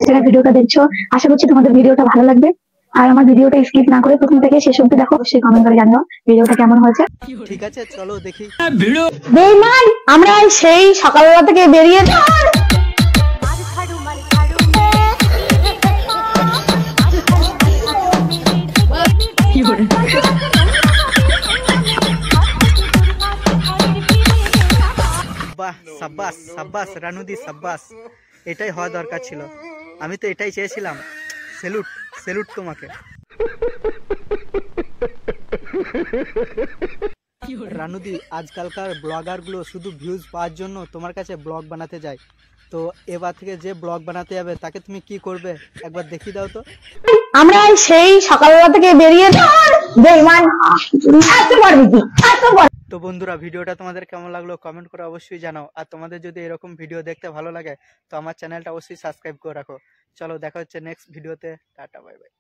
যারা ভিডিওটা দেখছো, আশা করছি তোমাদের ভিডিওটা ভালো লাগবে। আর আমার ভিডিওটা স্কিপ না করে প্রথম থেকে শেষ অবধি দেখো, অবশ্যই কমেন্ট করে জানিও ভিডিওটা কেমন হয়েছে। ঠিক আছে, চলো দেখি। বেঈমান, আমরা সেই সকালবেলা থেকে বেরিয়ে বাহ, সাব্বাস সাব্বাস রানুদি, সাব্বাস। এটাই হওয়া দরকার ছিল, আমি তো এটাই চেয়েছিলাম। স্যালুট স্যালুট তোমাকে। রানুদি, আজকালকার ব্লগারগুলো শুধু ভিউজ পাওয়ার জন্য তোমার কাছে ব্লগ বানাতে যায়। তো এবার থেকে যে ব্লগ বানাতে যাবে তাকে তুমি কি করবে একবার দেখিয়ে দাও তো। আমরা সেই সকালবেলা থেকে বেরিয়ে বেঈমান তো বন্ধুরা, ভিডিওটা তোমাদের কেমন লাগলো কমেন্ট করে অবশ্যই জানাও। আর তোমাদের যদি এরকম ভিডিও দেখতে ভালো লাগে তো আমার চ্যানেলটা অবশ্যই সাবস্ক্রাইব করে রাখো। চলো দেখা হচ্ছে নেক্সট ভিডিওতে। Tata, bye bye.